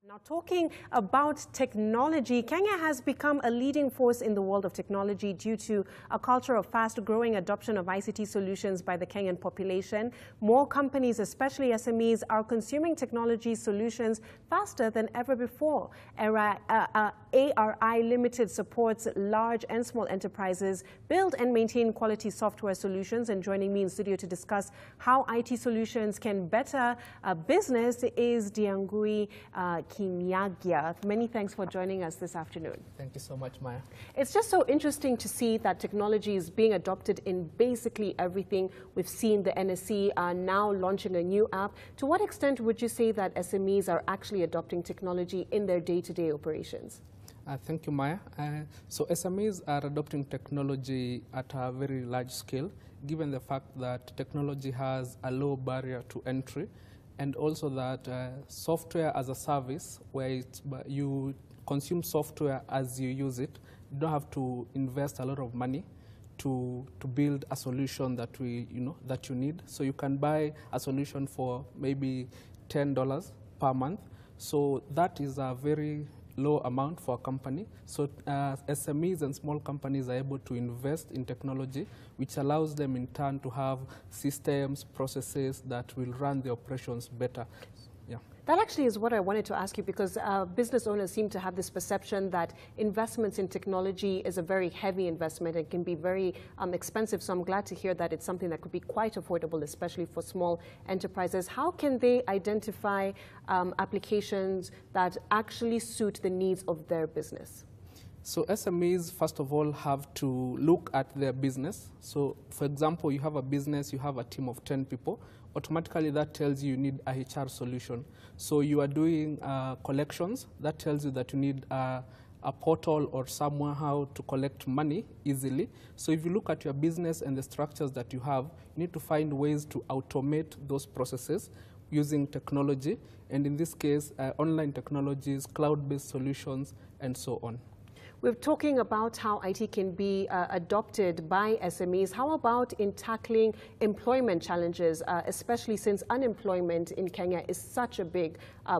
Now, talking about technology, Kenya has become a leading force in the world of technology due to a culture of fast-growing adoption of ICT solutions by the Kenyan population. More companies, especially SMEs, are consuming technology solutions faster than ever before. ARI Limited supports large and small enterprises build and maintain quality software solutions. And joining me in studio to discuss how IT solutions can better business is Diangui Kinyagia. Many thanks for joining us this afternoon. Thank you so much, Maya. It's just so interesting to see that technology is being adopted in basically everything. We've seen the NSC are now launching a new app. To what extent would you say that SMEs are actually adopting technology in their day-to-day operations? Thank you, Maya. So SMEs are adopting technology at a very large scale, given the fact that technology has a low barrier to entry, and also that software as a service, where you consume software as you use it, you don't have to invest a lot of money to build a solution that you need. So you can buy a solution for maybe $10 per month. So that is a very low amount for a company. So SMEs and small companies are able to invest in technology, which allows them in turn to have systems, processes that will run the operations better. Yeah. That actually is what I wanted to ask you, because business owners seem to have this perception that investments in technology is a very heavy investment and can be very expensive. So I'm glad to hear that it's something that could be quite affordable, especially for small enterprises. How can they identify applications that actually suit the needs of their business? So SMEs, first of all, have to look at their business. So, for example, you have a business, you have a team of 10 people. Automatically, that tells you need a HR solution. So you are doing collections. That tells you that you need a portal or somehow to collect money easily. So if you look at your business and the structures that you have, you need to find ways to automate those processes using technology. And in this case, online technologies, cloud-based solutions, and so on. We're talking about how IT can be adopted by SMEs. How about in tackling employment challenges, especially since unemployment in Kenya is such a big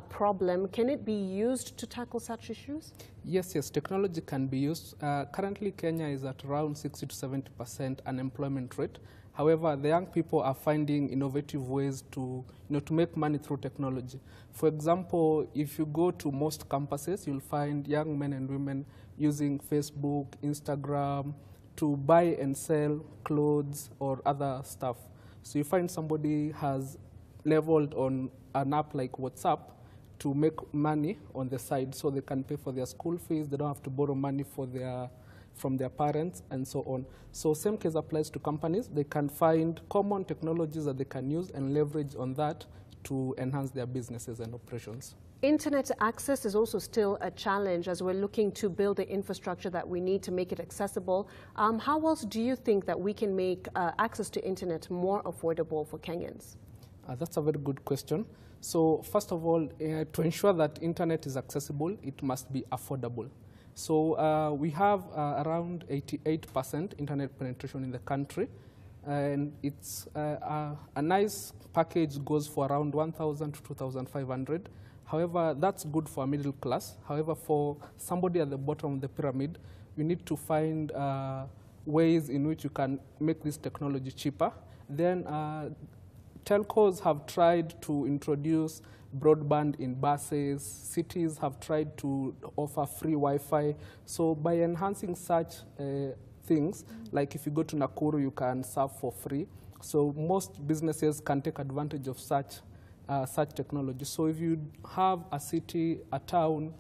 problem? Can it be used to tackle such issues? Yes, technology can be used. Currently, Kenya is at around 60 to 70% unemployment rate. However, the young people are finding innovative ways to make money through technology. For example, if you go to most campuses, you'll find young men and women using Facebook, Instagram to buy and sell clothes or other stuff. So you find somebody has leveled on an app like WhatsApp to make money on the side, so they can pay for their school fees. They don't have to borrow money from their parents and so on. So same case applies to companies. They can find common technologies that they can use and leverage on that to enhance their businesses and operations. Internet access is also still a challenge as we're looking to build the infrastructure that we need to make it accessible. How else do you think that we can make access to internet more affordable for Kenyans? That's a very good question. So first of all, to ensure that internet is accessible, it must be affordable. So we have around 88% internet penetration in the country, and it's a nice package goes for around 1,000 to 2,500. However, that's good for a middle class. However, for somebody at the bottom of the pyramid, we need to find ways in which you can make this technology cheaper. Then telcos have tried to introduce broadband in buses. Cities have tried to offer free Wi-Fi. So by enhancing such things, like if you go to Nakuru, you can surf for free. So most businesses can take advantage of such technology. So if you have a city, a town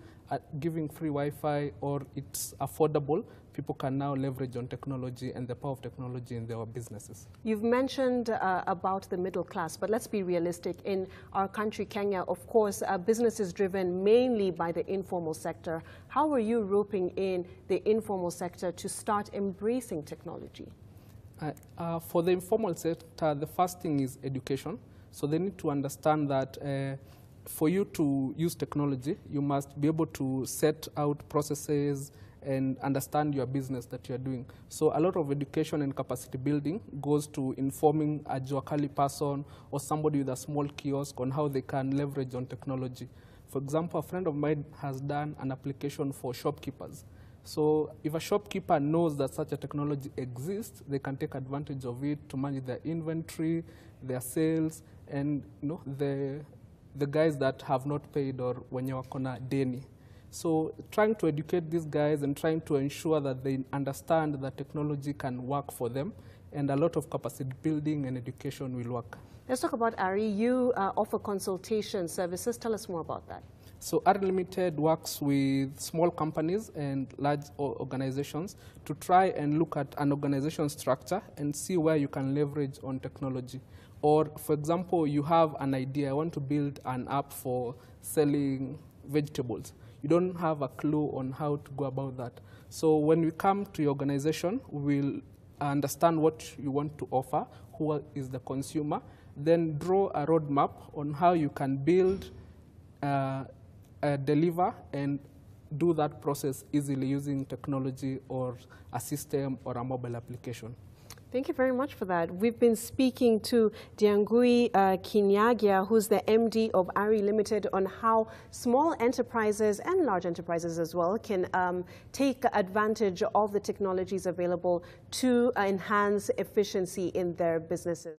giving free Wi-Fi, or it's affordable, people can now leverage on technology and the power of technology in their businesses. You've mentioned about the middle class, but let's be realistic. In our country, Kenya, of course, business is driven mainly by the informal sector. How are you roping in the informal sector to start embracing technology? For the informal sector, the first thing is education. So they need to understand that for you to use technology, you must be able to set out processes and understand your business that you're doing. So a lot of education and capacity building goes to informing a Juakali person or somebody with a small kiosk on how they can leverage on technology. For example, a friend of mine has done an application for shopkeepers. So if a shopkeeper knows that such a technology exists, they can take advantage of it to manage their inventory, their sales, and the guys that have not paid or wenye wako na deni. So trying to educate these guys and trying to ensure that they understand that technology can work for them, and a lot of capacity building and education will work. Let's talk about ARI. You offer consultation services. Tell us more about that. So ARI Limited works with small companies and large organizations to try and look at an organization structure and see where you can leverage on technology. Or, for example, you have an idea, I want to build an app for selling vegetables. You don't have a clue on how to go about that. So when we come to your organization, we'll understand what you want to offer, who is the consumer, then draw a roadmap on how you can build, deliver, and do that process easily using technology or a system or a mobile application. Thank you very much for that. We've been speaking to Diangui Kinyagia, who's the MD of ARI Limited, on how small enterprises and large enterprises as well can take advantage of the technologies available to enhance efficiency in their businesses.